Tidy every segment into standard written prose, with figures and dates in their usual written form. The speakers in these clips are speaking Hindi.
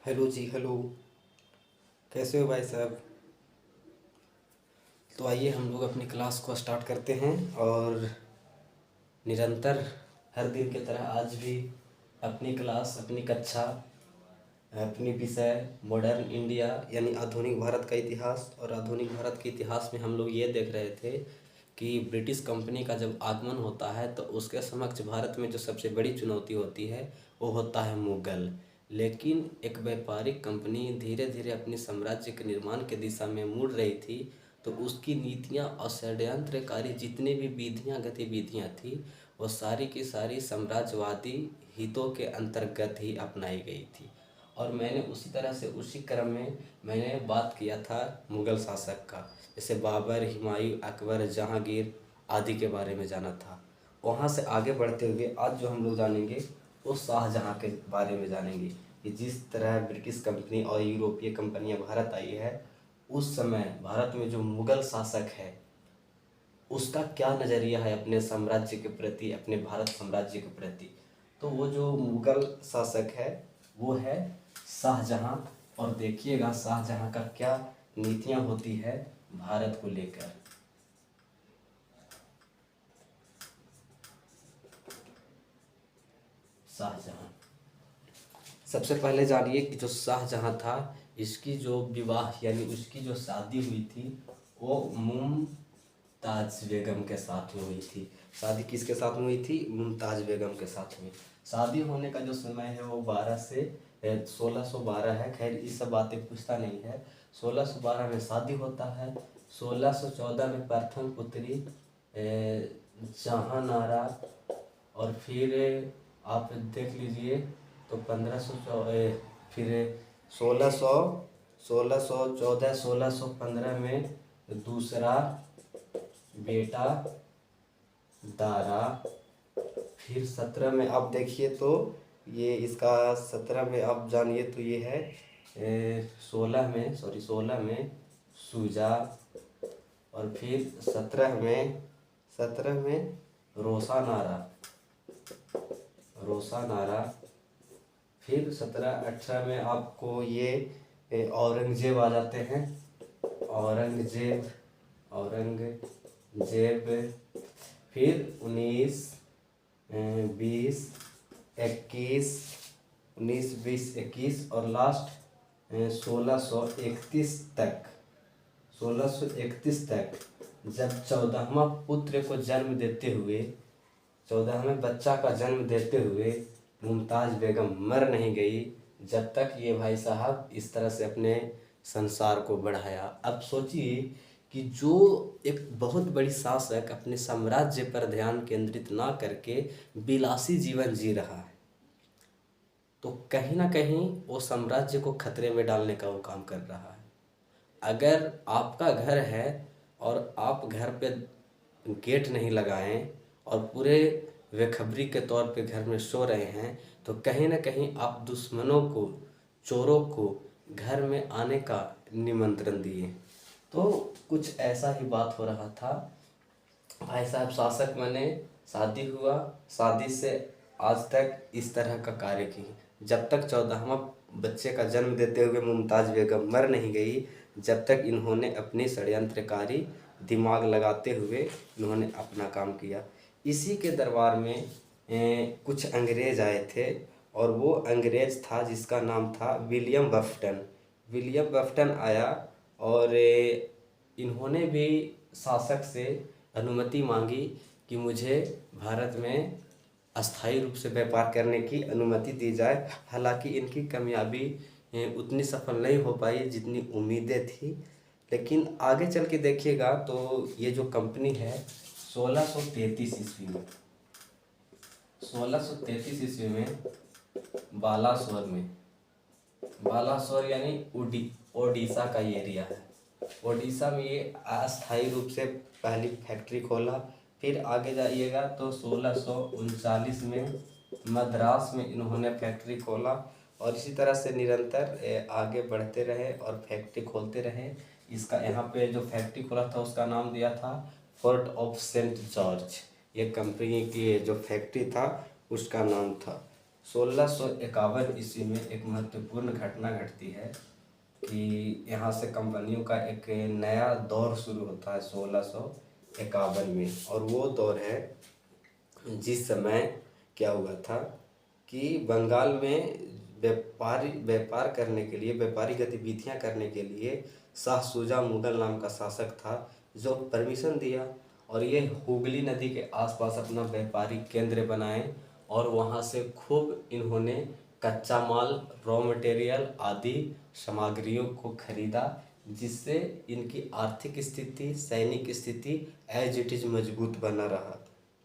हेलो जी, हेलो। कैसे हो भाई साहब? तो आइए हम लोग अपनी क्लास को स्टार्ट करते हैं और निरंतर हर दिन की तरह आज भी अपनी क्लास, अपनी कक्षा, अपनी विषय मॉडर्न इंडिया यानी आधुनिक भारत का इतिहास। और आधुनिक भारत के इतिहास में हम लोग ये देख रहे थे कि ब्रिटिश कंपनी का जब आगमन होता है तो उसके समक्ष भारत में जो सबसे बड़ी चुनौती होती है वो होता है मुगल। लेकिन एक व्यापारिक कंपनी धीरे धीरे अपने साम्राज्य के निर्माण की दिशा में मुड़ रही थी, तो उसकी नीतियाँ और षड्यंत्रकारी जितनी भी विधियाँ गतिविधियाँ थी वो सारी की सारी साम्राज्यवादी हितों के अंतर्गत ही अपनाई गई थी। और मैंने उसी तरह से उसी क्रम में मैंने बात किया था मुग़ल शासक का, जैसे बाबर, हुमायूं, अकबर, जहांगीर आदि के बारे में जाना था। वहाँ से आगे बढ़ते हुए आज जो हम लोग जानेंगे वो शाहजहाँ के बारे में जानेंगे कि जिस तरह ब्रिटिश कंपनी और यूरोपीय कंपनियाँ भारत आई है, उस समय भारत में जो मुग़ल शासक है उसका क्या नज़रिया है अपने साम्राज्य के प्रति, अपने भारत साम्राज्य के प्रति। तो वो जो मुग़ल शासक है वो है शाहजहाँ। और देखिएगा शाहजहाँ का क्या नीतियाँ होती है भारत को लेकर। शाहजहाँ, सबसे पहले जानिए कि जो शाहजहाँ था, इसकी जो विवाह यानी उसकी जो शादी हुई थी वो मुमताज़ बेगम के साथ में हुई थी। शादी किसके साथ में हुई थी? मुमताज़ बेगम के साथ में। शादी होने का जो समय है वो 12 से 1612 है। खैर ये सब बातें पूछता नहीं है। 1612 में शादी होता है। 1614 में प्रथम पुत्री जहानारा, और फिर आप देख लीजिए तो 1500 फिर 1600 1614 1615 में दूसरा बेटा दारा। फिर 17 में आप देखिए तो ये इसका 17 में आप जानिए तो ये है 16 में सुजा। और फिर 17 में रोशानारा। फिर 17-18 में आपको ये औरंगजेब आ जाते हैं। औरंगजेब। फिर 19 20 21 19 20 21 और लास्ट 1631 तक जब 14वां पुत्र को जन्म देते हुए 14वें बच्चा का जन्म देते हुए मुमताज़ बेगम मर नहीं गई, जब तक ये भाई साहब इस तरह से अपने संसार को बढ़ाया। अब सोचिए कि जो एक बहुत बड़ी शासक अपने साम्राज्य पर ध्यान केंद्रित ना करके विलासी जीवन जी रहा है, तो कहीं ना कहीं वो साम्राज्य को खतरे में डालने का वो काम कर रहा है। अगर आपका घर है और आप घर पे गेट नहीं लगाएं और पूरे बेखबरी के तौर पे घर में सो रहे हैं, तो कहीं ना कहीं आप दुश्मनों को, चोरों को घर में आने का निमंत्रण दिए। तो कुछ ऐसा ही बात हो रहा था। भाई साहब शासक बने, शादी हुआ, शादी से आज तक इस तरह का कार्य की, जब तक 14वां बच्चे का जन्म देते हुए मुमताज़ बेगम मर नहीं गई, जब तक इन्होंने अपनी षड्यंत्रकारी दिमाग लगाते हुए इन्होंने अपना काम किया। इसी के दरबार में कुछ अंग्रेज़ आए थे, और वो अंग्रेज़ था जिसका नाम था विलियम बफ़टन। विलियम बफ़टन आया और इन्होंने भी शासक से अनुमति मांगी कि मुझे भारत में अस्थायी रूप से व्यापार करने की अनुमति दी जाए। हालांकि इनकी कामयाबी उतनी सफल नहीं हो पाई जितनी उम्मीदें थी। लेकिन आगे चल के देखिएगा तो ये जो कंपनी है 1633 ईस्वी में 1633 ईस्वी में बालासोर यानी ओडिशा का ये एरिया है। ओडिशा में ये अस्थायी रूप से पहली फैक्ट्री खोला। फिर आगे जाइएगा तो 1639 में मद्रास में इन्होंने फैक्ट्री खोला, और इसी तरह से निरंतर आगे बढ़ते रहे और फैक्ट्री खोलते रहे। इसका यहाँ पे जो फैक्ट्री खोला था उसका नाम दिया था फोर्ट ऑफ सेंट जॉर्ज। ये कंपनी की जो फैक्ट्री था उसका नाम था। 1651 ईस्वी में एक महत्वपूर्ण घटना घटती है कि यहाँ से कंपनियों का एक नया दौर शुरू होता है 1651 में। और वो दौर है जिस समय क्या हुआ था कि बंगाल में व्यापार करने के लिए, व्यापारी गतिविधियां करने के लिए शाह शुजा मुगल नाम का शासक था, जो परमिशन दिया और ये हुगली नदी के आसपास अपना व्यापारिक केंद्र बनाए और वहाँ से खूब इन्होंने कच्चा माल, रॉ मटेरियल आदि सामग्रियों को खरीदा, जिससे इनकी आर्थिक स्थिति, सैनिक स्थिति एज इट इज़ मजबूत बना रहा।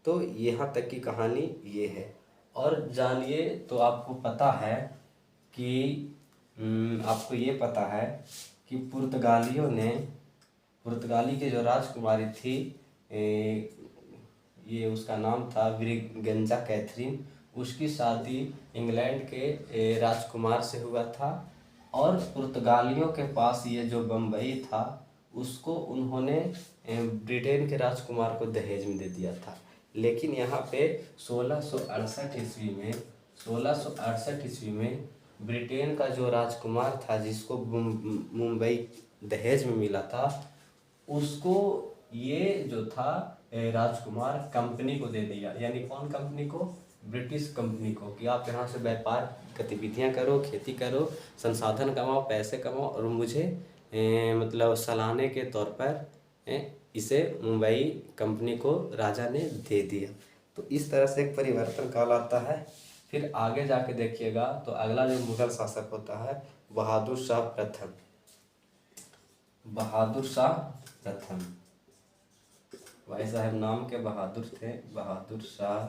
तो यहाँ तक की कहानी ये है। और जानिए, तो आपको पता है कि आपको ये पता है कि पुर्तगाली की जो राजकुमारी थी, ये उसका नाम था ब्रिगेंजा कैथरीन, उसकी शादी इंग्लैंड के राजकुमार से हुआ था। और पुर्तगालियों के पास ये जो बम्बई था उसको उन्होंने ब्रिटेन के राजकुमार को दहेज में दे दिया था। लेकिन यहाँ पे 1668 ईस्वी में ब्रिटेन का जो राजकुमार था, जिसको मुंबई दहेज में मिला था, उसको ये जो था राजकुमार कंपनी को दे दिया। यानी कौन कंपनी को? ब्रिटिश कंपनी को, कि आप यहाँ से व्यापार गतिविधियाँ करो, खेती करो, संसाधन कमाओ, पैसे कमाओ और मुझे मतलब सालाने के तौर पर इसे मुंबई कंपनी को राजा ने दे दिया। तो इस तरह से एक परिवर्तन काल आता है। फिर आगे जाके देखिएगा तो अगला जो मुगल शासक होता है बहादुर शाह प्रथम। बहादुर शाह प्रथम, भाई साहब नाम के बहादुर थे, बहादुर शाह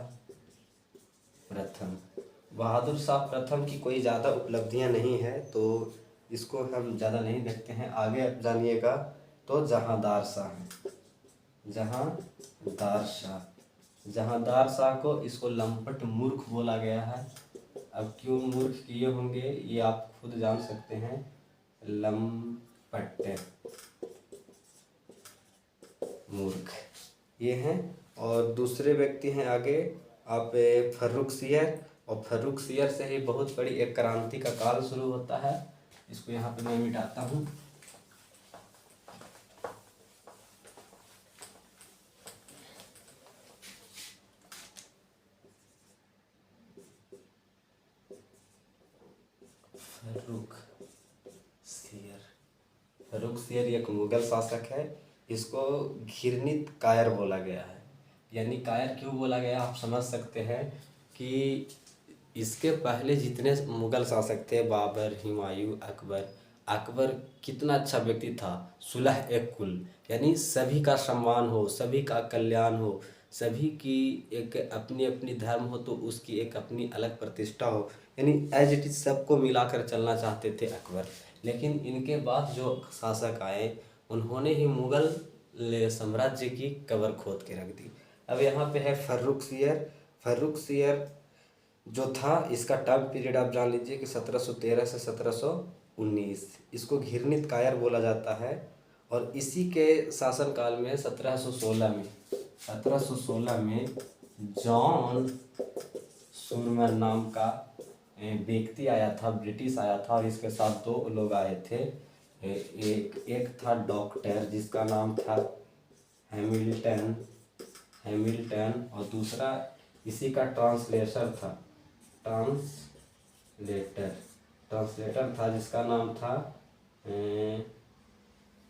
प्रथम। बहादुर शाह प्रथम की कोई ज़्यादा उपलब्धियां नहीं है, तो इसको हम ज़्यादा नहीं देखते हैं। आगे आप जानिएगा तो जहांदार शाह हैं। जहांदार शाह को इसको लंपट मूर्ख बोला गया है। अब क्यों मूर्ख किए होंगे ये आप खुद जान सकते हैं। लंपट मूर्ख ये हैं। और दूसरे व्यक्ति हैं आगे आप फर्रुख सियर, और फर्रुख सियर से ही बहुत बड़ी एक क्रांति का काल शुरू होता है। इसको यहाँ पे मैं मिटाता हूँ। फर्रुख सियर एक मुगल शासक है। इसको घिरनित कायर बोला गया है। यानी कायर क्यों बोला गया आप समझ सकते हैं कि इसके पहले जितने मुगल शासक थे, बाबर, हुमायूं, अकबर कितना अच्छा व्यक्ति था, सुलह एक कुल, यानी सभी का सम्मान हो, सभी का कल्याण हो, सभी की एक अपनी अपनी धर्म हो तो उसकी एक अपनी अलग प्रतिष्ठा हो, यानी एज इट इज सबको मिलाकर चलना चाहते थे अकबर। लेकिन इनके बाद जो शासक आए उन्होंने ही मुगल साम्राज्य की कब्र खोद के रख दी। अब यहाँ पे है फर्रुख सियर। फर्रुख सियर जो था, इसका टाइम पीरियड आप जान लीजिए कि 1713 से 1719। इसको घिरनित कायर बोला जाता है। और इसी के शासनकाल में 1716 में जॉन सुरमन नाम का व्यक्ति आया था, ब्रिटिश आया था, और इसके साथ दो लोग आए थे। एक था डॉक्टर जिसका नाम था हैमिल्टन, और दूसरा इसी का ट्रांसलेटर था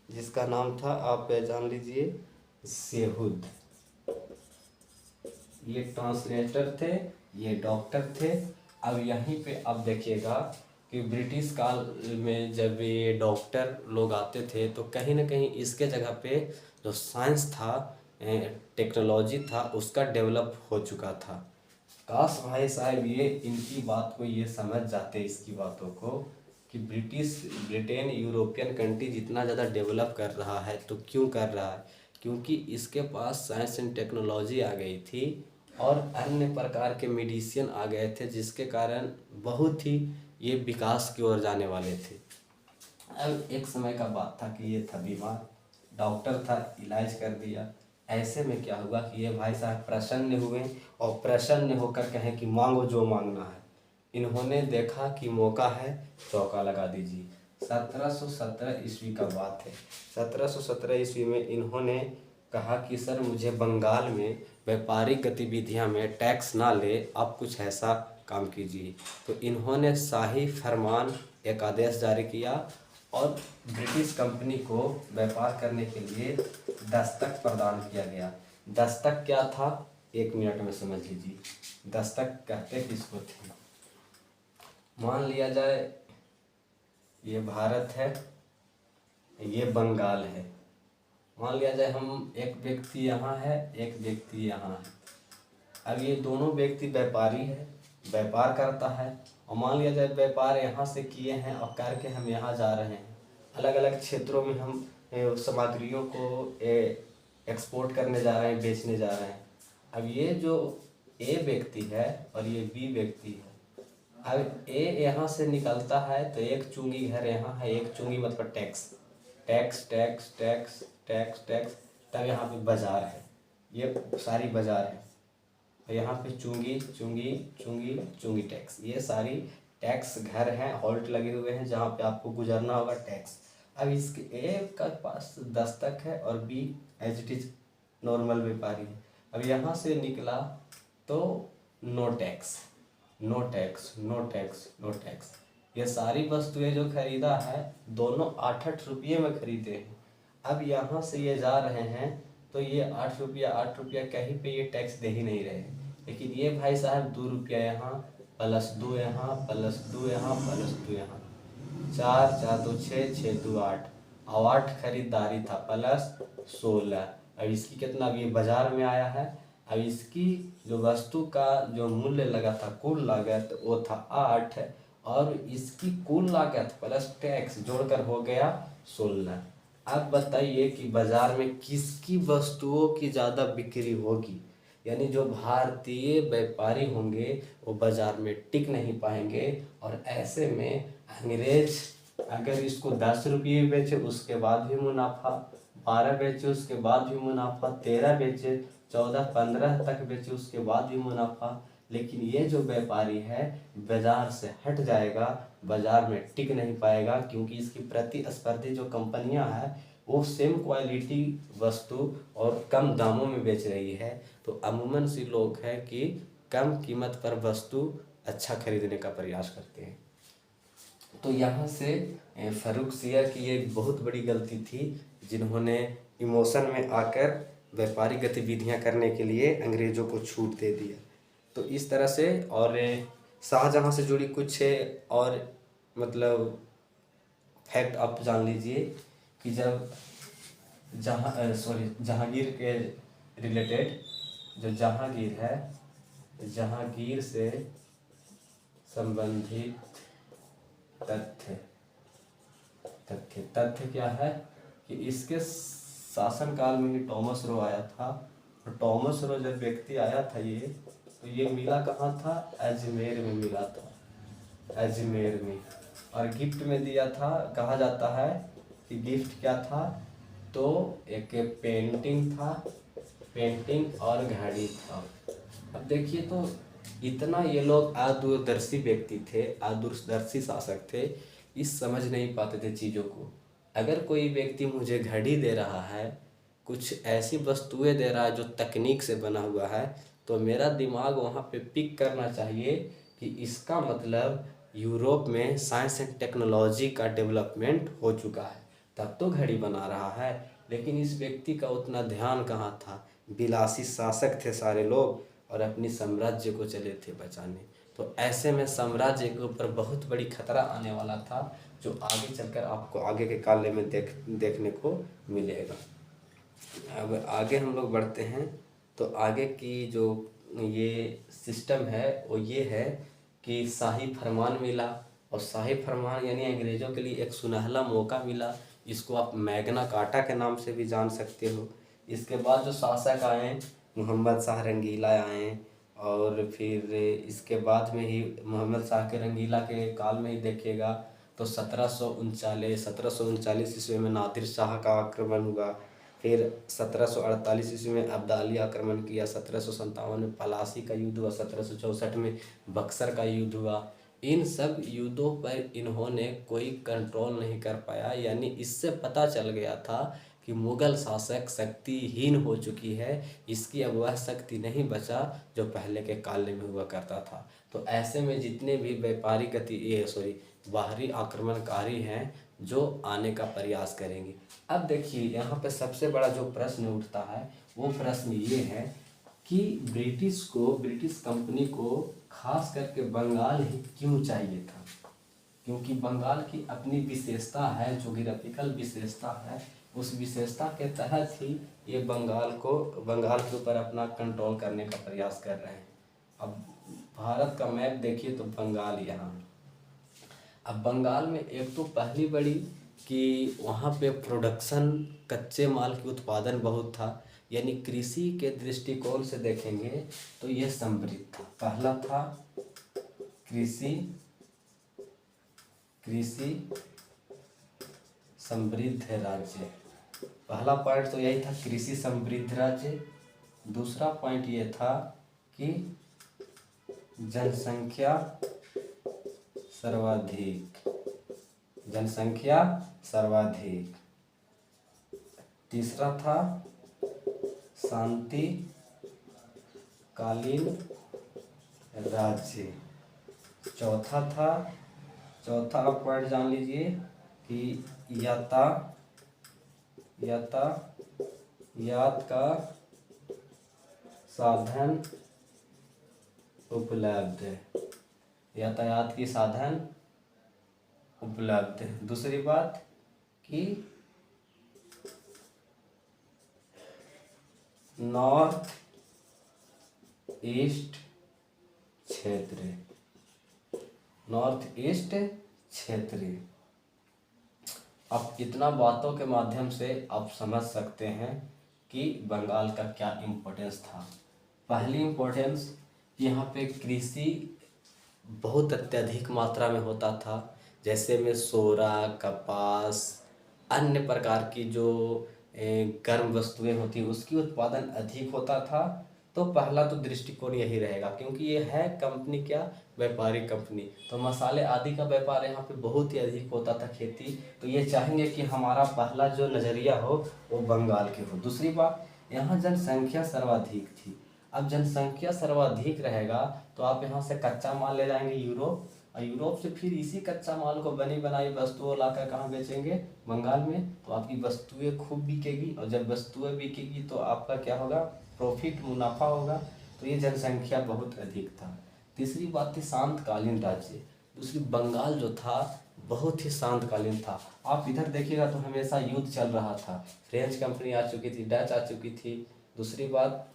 जिसका नाम था आप जान लीजिए सेहुद। ये ट्रांसलेटर थे, ये डॉक्टर थे। अब यहीं पे आप देखिएगा कि ब्रिटिश काल में जब ये डॉक्टर लोग आते थे तो कहीं ना कहीं इसके जगह पे जो साइंस था, टेक्नोलॉजी था, उसका डेवलप हो चुका था। काश भाई साहब ये इनकी बात को ये समझ जाते, इसकी बातों को, कि ब्रिटेन यूरोपियन कंट्री जितना ज़्यादा डेवलप कर रहा है तो क्यों कर रहा है? क्योंकि इसके पास साइंस एंड टेक्नोलॉजी आ गई थी और अन्य प्रकार के मेडिसिन आ गए थे, जिसके कारण बहुत ही ये विकास की ओर जाने वाले थे। अब एक समय का बात था कि ये था बीमार, डॉक्टर था, इलाज कर दिया। ऐसे में क्या हुआ कि ये भाई साहब प्रसन्न हुए और प्रसन्न होकर कहें कि मांगो जो मांगना है। इन्होंने देखा कि मौका है, चौका लगा दीजिए। 1717 ईस्वी का बात है। 1717 ईस्वी में इन्होंने कहा कि सर मुझे बंगाल में व्यापारिक गतिविधियां में टैक्स ना ले, आप कुछ ऐसा काम कीजिए। तो इन्होंने शाही फरमान एक आदेश जारी किया और ब्रिटिश कंपनी को व्यापार करने के लिए दस्तक प्रदान किया गया। दस्तक क्या था, 1 मिनट में समझ लीजिए। दस्तक कहते किसको थे? मान लिया जाए ये भारत है, ये बंगाल है। मान लिया जाए हम एक व्यक्ति यहाँ है, एक व्यक्ति यहाँ है। अब ये दोनों व्यक्ति व्यापारी है, व्यापार करता है, और मान लिया जाए व्यापार यहाँ से किए हैं और करके हम यहाँ जा रहे हैं। अलग अलग क्षेत्रों में हम सामग्रियों को एक्सपोर्ट करने जा रहे हैं, बेचने जा रहे हैं। अब ये जो ए व्यक्ति है और ये बी व्यक्ति है, अब ए यहाँ से निकलता है तो एक चुंगी घर यहाँ है, एक चुंगी मतलब tax tax tax tax tax tax, तब यहाँ पे बाजार है, ये सारी बाजार है। और यहाँ पे चुंगी चुंगी चुंगी चुंगी टैक्स, ये सारी टैक्स घर हैं, हॉल्ट लगे हुए हैं जहाँ पे आपको गुजरना होगा टैक्स। अब इसके ए का पास दस्तक है और be as it is normal व्यापारी है। अब यहाँ से निकला तो no tax no tax no tax no tax. ये सारी वस्तुएं जो खरीदा है दोनों 8-8 रुपये में खरीदे हैं। अब यहाँ से ये जा रहे हैं तो ये 8 रुपया कहीं पे ये टैक्स दे ही नहीं रहे, लेकिन ये भाई साहब 2 रुपया यहाँ प्लस 2 यहाँ प्लस 2 यहाँ प्लस 2 यहाँ, 4 4 2 6 6 2 8, और 8 खरीदारी था प्लस 16। अब इसकी कितना, अब ये बाजार में आया है। अब इसकी जो वस्तु का जो मूल्य लगा था, कुल लागत वो था 8, और इसकी कुल लागत प्लस टैक्स जोड़कर हो गया 16। अब बताइए कि बाजार में किसकी वस्तुओं की ज़्यादा बिक्री होगी? यानी जो भारतीय व्यापारी होंगे वो बाजार में टिक नहीं पाएंगे, और ऐसे में अंग्रेज अगर इसको 10 रुपये बेचे उसके बाद भी मुनाफा, 12 बेचे उसके बाद भी मुनाफा, 13 बेचे, 14-15 तक बेचे उसके बाद भी मुनाफा। लेकिन ये जो व्यापारी है बाजार से हट जाएगा, बाजार में टिक नहीं पाएगा, क्योंकि इसकी प्रतिस्पर्धी जो कंपनियां हैं वो सेम क्वालिटी वस्तु और कम दामों में बेच रही है। तो अमूमन सी लोग हैं कि कम कीमत पर वस्तु अच्छा खरीदने का प्रयास करते हैं। तो यहाँ से फर्रुखसियर की ये बहुत बड़ी गलती थी, जिन्होंने इमोशन में आकर व्यापारिक गतिविधियाँ करने के लिए अंग्रेज़ों को छूट दे दिया। तो इस तरह से, और शाहजहाँ से जुड़ी कुछ और मतलब फैक्ट आप जान लीजिए कि जब जहांगीर के रिलेटेड, जो जहांगीर है, जहांगीर से संबंधित तथ्य क्या है कि इसके शासनकाल में ही टॉमस रो आया था। और टॉमस रो जब व्यक्ति आया था तो ये मिला कहाँ था? अजमेर में मिला था, अजमेर में। और गिफ्ट में दिया था, कहा जाता है कि गिफ्ट क्या था, तो एक पेंटिंग था, पेंटिंग और घड़ी था। अब देखिए तो इतना ये लोग दूरदर्शी व्यक्ति थे, दूरदर्शी शासक थे, इस समझ नहीं पाते थे चीज़ों को। अगर कोई व्यक्ति मुझे घड़ी दे रहा है, कुछ ऐसी वस्तुएं दे रहा है जो तकनीक से बना हुआ है, तो मेरा दिमाग वहाँ पे पिक करना चाहिए कि इसका मतलब यूरोप में साइंस एंड टेक्नोलॉजी का डेवलपमेंट हो चुका है, तब तो घड़ी बना रहा है। लेकिन इस व्यक्ति का उतना ध्यान कहाँ था, विलासी शासक थे सारे लोग और अपनी साम्राज्य को चले थे बचाने। तो ऐसे में साम्राज्य के ऊपर बहुत बड़ी खतरा आने वाला था, जो आगे चलकर आपको आगे के काल में देखने को मिलेगा। अब आगे हम लोग बढ़ते हैं, तो आगे की जो ये सिस्टम है वो ये है कि शाही फरमान मिला, और शाही फरमान यानी अंग्रेज़ों के लिए एक सुनहला मौका मिला। इसको आप मैग्ना कार्टा के नाम से भी जान सकते हो। इसके बाद जो शासक आए, मोहम्मद शाह रंगीला आए, और फिर इसके बाद में ही मोहम्मद शाह के रंगीला के काल में ही देखिएगा तो 1739 ईस्वी में नादिर शाह का आक्रमण हुआ। फिर 1748 ईस्वी में अब्दाली आक्रमण किया, 1757 में पलासी का युद्ध हुआ, 1764 में बक्सर का युद्ध हुआ। इन सब युद्धों पर इन्होंने कोई कंट्रोल नहीं कर पाया, यानी इससे पता चल गया था कि मुगल शासक शक्तिहीन हो चुकी है, इसकी अब वह शक्ति नहीं बचा जो पहले के काल में हुआ करता था। तो ऐसे में जितने भी व्यापारी बाहरी आक्रमणकारी हैं जो आने का प्रयास करेंगे। अब देखिए यहाँ पे सबसे बड़ा जो प्रश्न उठता है वो प्रश्न ये है कि ब्रिटिश कंपनी को खास करके बंगाल ही क्यों चाहिए था। क्योंकि बंगाल की अपनी विशेषता है, ज्योग्राफिकल विशेषता है, उस विशेषता के तहत ही ये बंगाल के ऊपर अपना कंट्रोल करने का प्रयास कर रहे हैं। अब भारत का मैप देखिए तो बंगाल यहाँ। अब बंगाल में एक तो पहली बड़ी कि वहाँ पे प्रोडक्शन, कच्चे माल की उत्पादन बहुत था, यानी कृषि के दृष्टिकोण से देखेंगे तो यह समृद्ध था। पहला था कृषि समृद्ध राज्य। पहला पॉइंट तो यही था, कृषि समृद्ध राज्य। दूसरा पॉइंट ये था कि जनसंख्या सर्वाधिक। तीसरा था शांतिकालीन राज्य। चौथा आप पॉइंट जान लीजिए कि यातायात का साधन उपलब्ध। यातायात की साधन उपलब्ध। दूसरी बात कि नॉर्थ ईस्ट क्षेत्र। अब इतना बातों के माध्यम से आप समझ सकते हैं कि बंगाल का क्या इम्पोर्टेंस था। पहली इम्पोर्टेंस, यहाँ पे कृषि बहुत अत्यधिक मात्रा में होता था, जैसे में सोरा, कपास, अन्य प्रकार की जो गर्म वस्तुएं होती उसकी उत्पादन अधिक होता था। तो पहला तो दृष्टिकोण यही रहेगा, क्योंकि ये है कंपनी क्या, व्यापारिक कंपनी, तो मसाले आदि का व्यापार यहाँ पे बहुत ही अधिक होता था, खेती। तो ये चाहेंगे कि हमारा पहला जो नज़रिया हो वो बंगाल के हो। दूसरी बात, यहाँ जनसंख्या सर्वाधिक थी। अब जनसंख्या सर्वाधिक रहेगा तो आप यहाँ से कच्चा माल ले जाएंगे यूरोप, और यूरोप से फिर इसी कच्चा माल को बनी बनाई वस्तुओं लाकर कहाँ बेचेंगे, बंगाल में। तो आपकी वस्तुएं खूब बिकेगी, और जब वस्तुएं बिकेगी तो आपका क्या होगा, प्रॉफिट, मुनाफा होगा। तो ये जनसंख्या बहुत अधिक था। तीसरी बात थी शांतकालीन राज्य। दूसरी, बंगाल जो था बहुत ही शांतकालीन था। आप इधर देखिएगा तो हमेशा युद्ध चल रहा था, फ्रेंच कंपनी आ चुकी थी, डच आ चुकी थी। दूसरी बात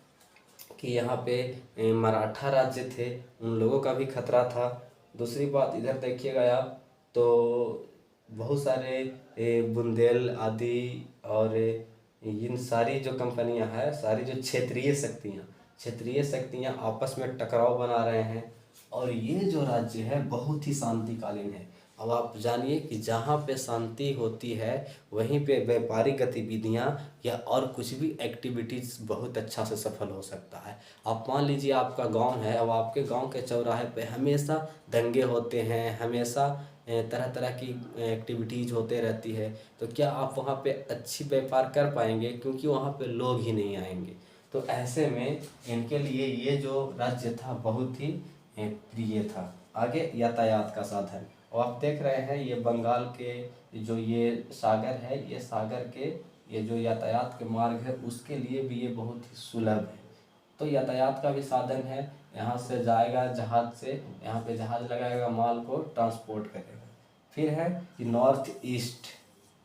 कि यहाँ पे मराठा राज्य थे, उन लोगों का भी खतरा था। दूसरी बात, इधर देखिएगा आप तो बहुत सारे बुंदेल आदि और इन सारी जो कंपनियां हैं, सारी जो क्षेत्रीय शक्तियां आपस में टकराव बना रहे हैं, और ये जो राज्य है बहुत ही शांतिकालीन है। अब आप जानिए कि जहाँ पे शांति होती है वहीं पे व्यापारिक गतिविधियाँ या और कुछ भी एक्टिविटीज़ बहुत अच्छा से सफल हो सकता है। आप मान लीजिए आपका गांव है, अब आपके गांव के चौराहे पे हमेशा दंगे होते हैं, हमेशा तरह तरह की एक्टिविटीज़ होते रहती है, तो क्या आप वहाँ पे अच्छी व्यापार कर पाएंगे, क्योंकि वहाँ पे लोग ही नहीं आएंगे। तो ऐसे में इनके लिए ये जो राज्य था बहुत ही प्रिय था। आगे यातायात का साधन, और आप देख रहे हैं ये बंगाल के जो ये सागर है, ये सागर के ये जो यातायात के मार्ग है उसके लिए भी ये बहुत ही सुलभ है। तो यातायात का भी साधन है, यहाँ से जाएगा जहाज से, यहाँ पे जहाज लगाएगा, माल को ट्रांसपोर्ट करेगा। फिर है कि नॉर्थ ईस्ट।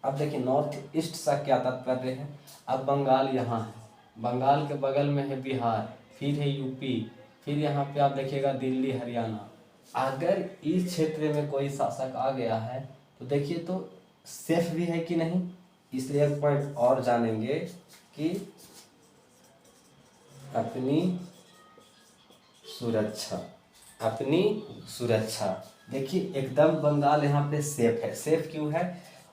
अब देखिए नॉर्थ ईस्ट से क्या तात्पर्य है। अब बंगाल यहाँ है, बंगाल के बगल में है बिहार, फिर है यूपी, फिर यहाँ पे आप देखिएगा दिल्ली, हरियाणा। अगर इस क्षेत्र में कोई शासक आ गया है तो देखिए तो सेफ भी है कि नहीं। इसलिए एक पॉइंट और जानेंगे कि अपनी सुरक्षा। देखिए एकदम बंगाल यहाँ पे सेफ है। सेफ क्यों है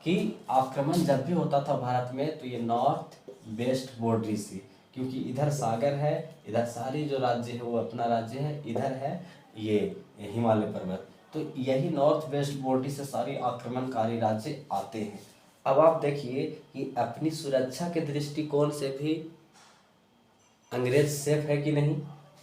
कि आक्रमण जब भी होता था भारत में तो ये नॉर्थ वेस्ट बॉर्डरी से, क्योंकि इधर सागर है, इधर सारी जो राज्य है वो अपना राज्य है, इधर है ये हिमालय पर्वत, तो यही नॉर्थ वेस्ट बॉर्डर से सारे आक्रमणकारी राज्य आते हैं। अब आप देखिए कि अपनी सुरक्षा के दृष्टिकोण से भी अंग्रेज सेफ है कि नहीं।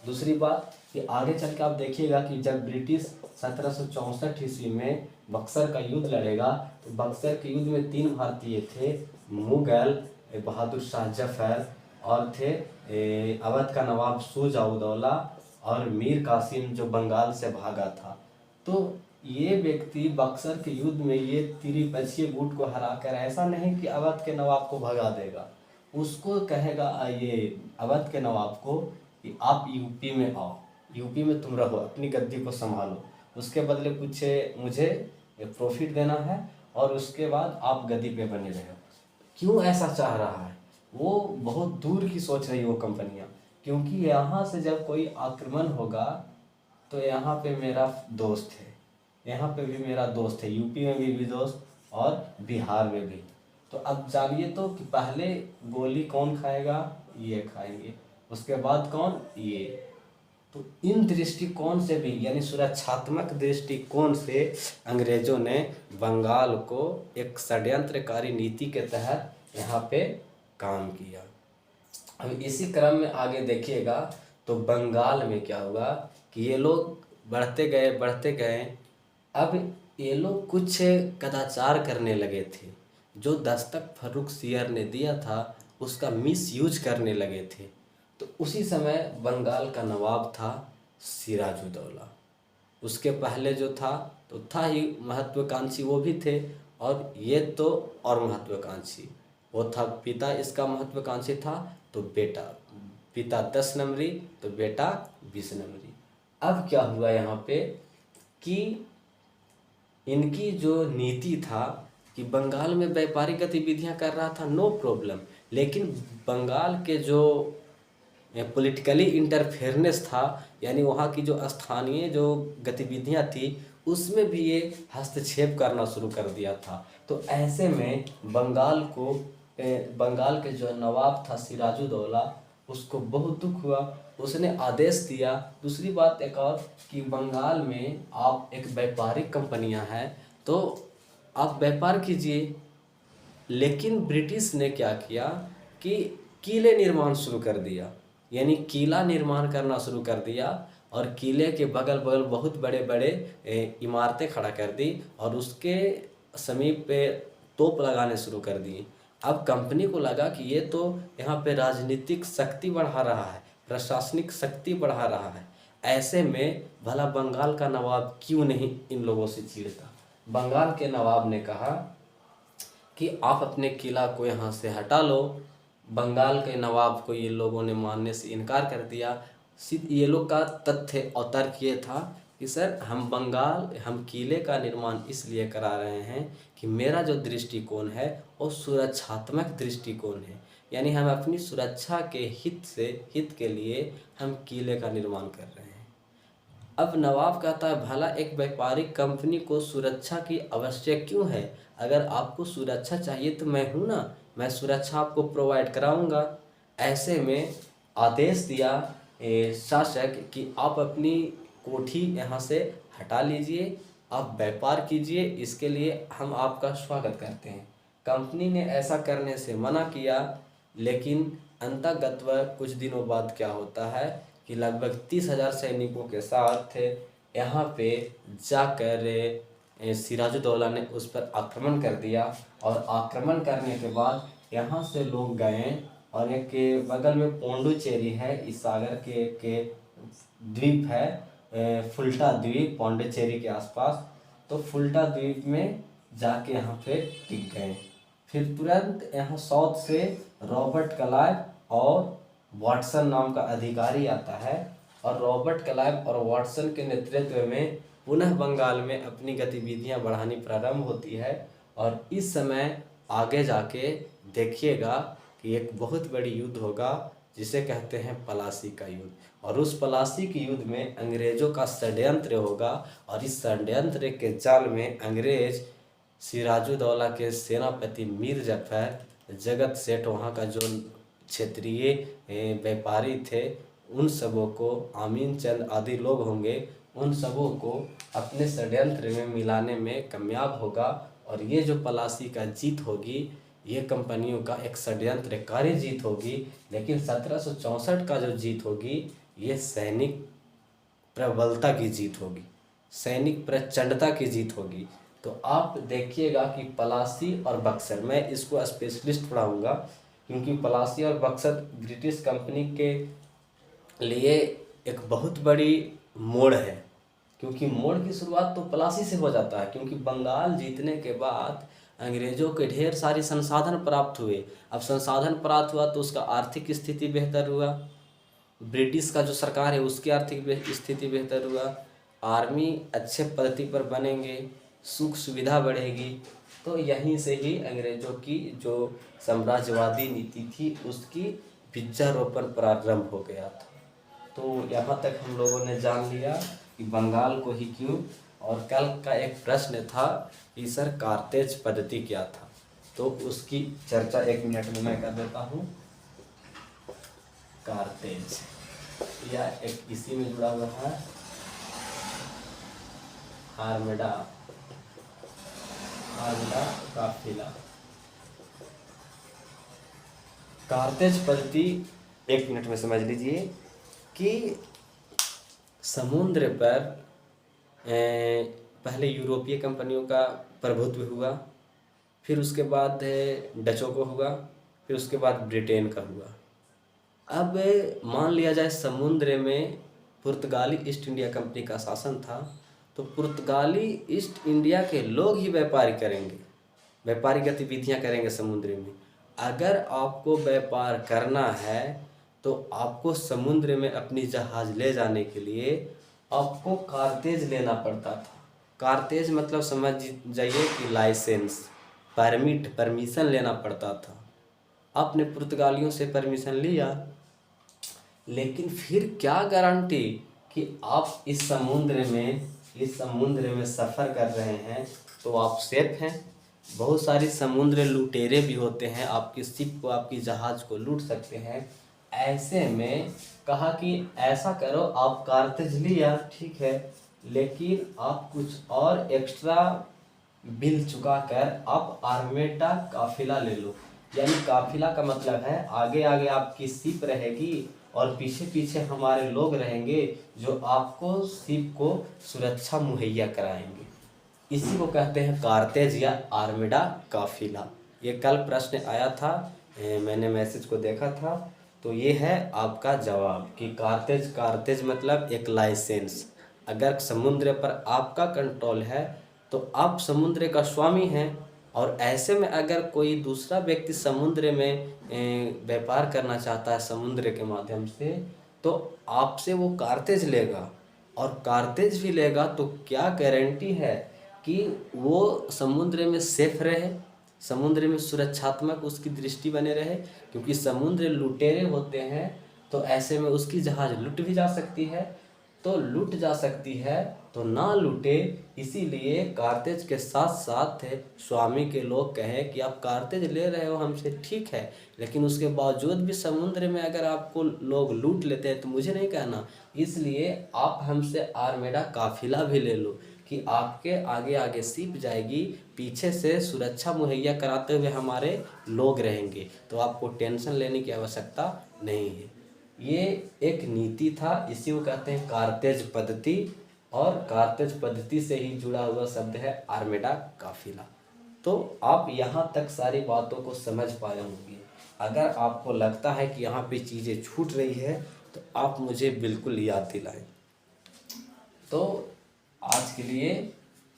दूसरी बात कि आगे चल के आप देखिएगा कि जब ब्रिटिश 1764 ईस्वी में बक्सर का युद्ध लड़ेगा, तो बक्सर के युद्ध में 3 भारतीय थे, मुगल बहादुर शाह जफर और थे अवध का नवाब शुजा-उद-दौला और मीर कासिम जो बंगाल से भागा था। तो ये व्यक्ति बक्सर के युद्ध में ये तिरिपक्षीय गुट को हराकर ऐसा नहीं कि अवध के नवाब को भगा देगा, उसको कहेगा ये अवध के नवाब को कि आप यूपी में आओ, यूपी में तुम रहो, अपनी गद्दी को संभालो, उसके बदले कुछ मुझे प्रॉफिट देना है और उसके बाद आप गद्दी पे बने रहो। क्यों ऐसा चाह रहा है? वो बहुत दूर की सोच रही वो कंपनियां, क्योंकि यहाँ से जब कोई आक्रमण होगा तो यहाँ पे मेरा दोस्त है, यहाँ पे भी मेरा दोस्त है, यूपी में भी दोस्त और बिहार में भी। तो अब जानिए तो कि पहले गोली कौन खाएगा? ये खाएंगे, उसके बाद कौन? ये। तो इन दृष्टिकोण से भी यानी सुरक्षात्मक दृष्टिकोण से अंग्रेजों ने बंगाल को एक षड्यंत्रकारी नीति के तहत यहाँ पे काम किया। अब इसी क्रम में आगे देखिएगा तो बंगाल में क्या हुआ कि ये लोग बढ़ते गए। अब ये लोग कुछ कदाचार करने लगे थे, जो दस्तक फर्रुखसियर ने दिया था उसका मिस यूज करने लगे थे। तो उसी समय बंगाल का नवाब था सिराजुद्दौला। उसके पहले जो था तो था ही महत्वाकांक्षी, वो भी थे, और ये तो और महत्वाकांक्षी वो था। पिता इसका महत्वाकांक्षी था तो बेटा, पिता 10 नंबरी तो बेटा 20 नंबरी। अब क्या हुआ यहाँ पे कि इनकी जो नीति था कि बंगाल में व्यापारिक गतिविधियां कर रहा था, नो प्रॉब्लम, लेकिन बंगाल के जो पॉलिटिकली इंटरफेयरेंस था, यानी वहाँ की जो स्थानीय जो गतिविधियां थी उसमें भी ये हस्तक्षेप करना शुरू कर दिया था। तो ऐसे में बंगाल के जो नवाब था सिराजुद्दौला, उसको बहुत दुख हुआ, उसने आदेश दिया। दूसरी बात एक और कि बंगाल में आप एक व्यापारिक कंपनियां हैं तो आप व्यापार कीजिए, लेकिन ब्रिटिश ने क्या किया कि किले निर्माण शुरू कर दिया, यानी किला निर्माण करना शुरू कर दिया और किले के बगल बगल बहुत बड़े बड़े इमारतें खड़ा कर दी और उसके समीप पे तोप लगाने शुरू कर दिए। अब कंपनी को लगा कि ये तो यहाँ पे राजनीतिक शक्ति बढ़ा रहा है, प्रशासनिक शक्ति बढ़ा रहा है, ऐसे में भला बंगाल का नवाब क्यों नहीं इन लोगों से चिढ़ता। बंगाल के नवाब ने कहा कि आप अपने किला को यहाँ से हटा लो। बंगाल के नवाब को ये लोगों ने मानने से इनकार कर दिया। ये लोग का तथ्य और तर्क ये था कि सर हम किले का निर्माण इसलिए करा रहे हैं कि मेरा जो दृष्टिकोण है वो सुरक्षात्मक दृष्टिकोण है, यानी हम अपनी सुरक्षा के हित के लिए हम किले का निर्माण कर रहे हैं। अब नवाब कहता है भला एक व्यापारिक कंपनी को सुरक्षा की आवश्यक क्यों है? अगर आपको सुरक्षा चाहिए तो मैं हूँ ना, मैं सुरक्षा आपको प्रोवाइड कराऊंगा। ऐसे में आदेश दिया शासक कि आप अपनी कोठी यहाँ से हटा लीजिए, आप व्यापार कीजिए, इसके लिए हम आपका स्वागत करते हैं। कंपनी ने ऐसा करने से मना किया, लेकिन अंततः कुछ दिनों बाद क्या होता है कि लगभग 30,000 सैनिकों के साथ यहाँ पे जाकर सिराजुद्दौला ने उस पर आक्रमण कर दिया। और आक्रमण करने के बाद यहाँ से लोग गए और एक के बगल में पौंडुचेरी है, इस सागर के द्वीप है फुल्टा द्वीप, पौंडुचेरी के आसपास। तो फुल्टा द्वीप में जाके यहाँ पे टिक गए। फिर तुरंत यहाँ साउथ से रॉबर्ट क्लाइव और वाटसन नाम का अधिकारी आता है और रॉबर्ट क्लाइव और वाटसन के नेतृत्व में पुनः बंगाल में अपनी गतिविधियां बढ़ानी प्रारंभ होती है। और इस समय आगे जाके देखिएगा कि एक बहुत बड़ी युद्ध होगा जिसे कहते हैं पलासी का युद्ध। और उस पलासी के युद्ध में अंग्रेजों का षड्यंत्र होगा और इस षड्यंत्र के जाल में अंग्रेज सिराजुद्दौला के सेनापति मीर जफर, जगत सेठ, वहाँ का जो क्षेत्रीय व्यापारी थे, उन सबों को, आमीन चंद आदि लोग होंगे, उन सबों को अपने षड्यंत्र में मिलाने में कामयाब होगा और ये जो पलासी का जीत होगी ये कंपनियों का एक षड्यंत्रकारी जीत होगी। लेकिन 1764 का जो जीत होगी ये सैनिक प्रबलता की जीत होगी, सैनिक प्रचंडता की जीत होगी। तो आप देखिएगा कि पलासी और बक्सर, मैं इसको स्पेशलिस्ट पढ़ाऊँगा क्योंकि पलासी और बक्सर ब्रिटिश कंपनी के लिए एक बहुत बड़ी मोड़ है। क्योंकि मोड़ की शुरुआत तो पलासी से हो जाता है, क्योंकि बंगाल जीतने के बाद अंग्रेज़ों के ढेर सारे संसाधन प्राप्त हुए। अब संसाधन प्राप्त हुआ तो उसका आर्थिक स्थिति बेहतर हुआ, ब्रिटिश का जो सरकार है उसकी आर्थिक स्थिति बेहतर हुआ, आर्मी अच्छे पद्धति पर बनेंगे, सुख सुविधा बढ़ेगी। तो यहीं से ही अंग्रेज़ों की जो साम्राज्यवादी नीति थी उसकी बीजारोपण प्रारंभ हो गया था। तो यहाँ तक हम लोगों ने जान लिया कि बंगाल को ही क्यों। और कल का एक प्रश्न था कि सर कारतेज पद्धति क्या था, तो उसकी चर्चा 1 मिनट में मैं कर देता हूँ। कारतेज या एक इसी में जुड़ा हुआ है आर्मेडा काफिला। कारतेज पद्धति 1 मिनट में समझ लीजिए कि समुद्र पर पहले यूरोपीय कंपनियों का प्रभुत्व हुआ, फिर उसके बाद डचों को हुआ, फिर उसके बाद ब्रिटेन का हुआ। अब मान लिया जाए समुद्र में पुर्तगाली ईस्ट इंडिया कंपनी का शासन था, तो पुर्तगाली ईस्ट इंडिया के लोग ही व्यापार करेंगे, व्यापारी गतिविधियां करेंगे समुद्र में। अगर आपको व्यापार करना है तो आपको समुद्र में अपनी जहाज़ ले जाने के लिए आपको कारतेज लेना पड़ता था। कारतेज मतलब समझ जाइए कि लाइसेंस, परमिशन लेना पड़ता था। आपने पुर्तगालियों से परमिशन लिया, लेकिन फिर क्या गारंटी कि आप इस समुद्र में सफ़र कर रहे हैं तो आप सेफ हैं। बहुत सारी समुद्र लुटेरे भी होते हैं, आपकी शिप को, आपकी जहाज़ को लूट सकते हैं। ऐसे में कहा कि ऐसा करो, आप कारतेज लिया ठीक है, लेकिन आप कुछ और एक्स्ट्रा बिल चुका कर आप आर्मेडा काफिला ले लो। यानी काफिला का मतलब है आगे आगे आपकी शिप रहेगी और पीछे पीछे हमारे लोग रहेंगे जो आपको शिप को सुरक्षा मुहैया कराएंगे। इसी को कहते हैं कारतेज या आर्मेडा काफिला। ये कल प्रश्न आया था, मैंने मैसेज को देखा था। तो ये है आपका जवाब कि कारतेज मतलब एक लाइसेंस। अगर समुद्र पर आपका कंट्रोल है तो आप समुद्र का स्वामी हैं, और ऐसे में अगर कोई दूसरा व्यक्ति समुद्र में व्यापार करना चाहता है समुद्र के माध्यम से, तो आपसे वो कारतेज लेगा। और कारतेज भी लेगा तो क्या गारंटी है कि वो समुद्र में सेफ रहे, समुद्र में सुरक्षात्मक उसकी दृष्टि बने रहे। क्योंकि समुद्र लुटेरे होते हैं, तो ऐसे में उसकी जहाज़ लूट भी जा सकती है। तो लूट जा सकती है तो ना लूटे, इसीलिए कारतेज के साथ साथ स्वामी के लोग कहें कि आप कारतेज ले रहे हो हमसे ठीक है, लेकिन उसके बावजूद भी समुद्र में अगर आपको लोग लूट लेते हैं तो मुझे नहीं कहना, इसलिए आप हमसे आर्मेडा काफिला भी ले लो कि आपके आगे आगे शिप जाएगी, पीछे से सुरक्षा मुहैया कराते हुए हमारे लोग रहेंगे, तो आपको टेंशन लेने की आवश्यकता नहीं है। ये एक नीति था, इसी को कहते हैं कारतेज पद्धति। और कारतेज पद्धति से ही जुड़ा हुआ शब्द है आर्मेडा काफिला। तो आप यहाँ तक सारी बातों को समझ पाए होंगे। अगर आपको लगता है कि यहाँ पे चीज़ें छूट रही है तो आप मुझे बिल्कुल याद दिलाएं। तो आज के लिए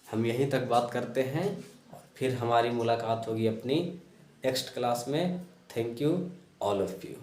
हम यहीं तक बात करते हैं, फिर हमारी मुलाकात होगी अपनी नेक्स्ट क्लास में। Thank you all of you.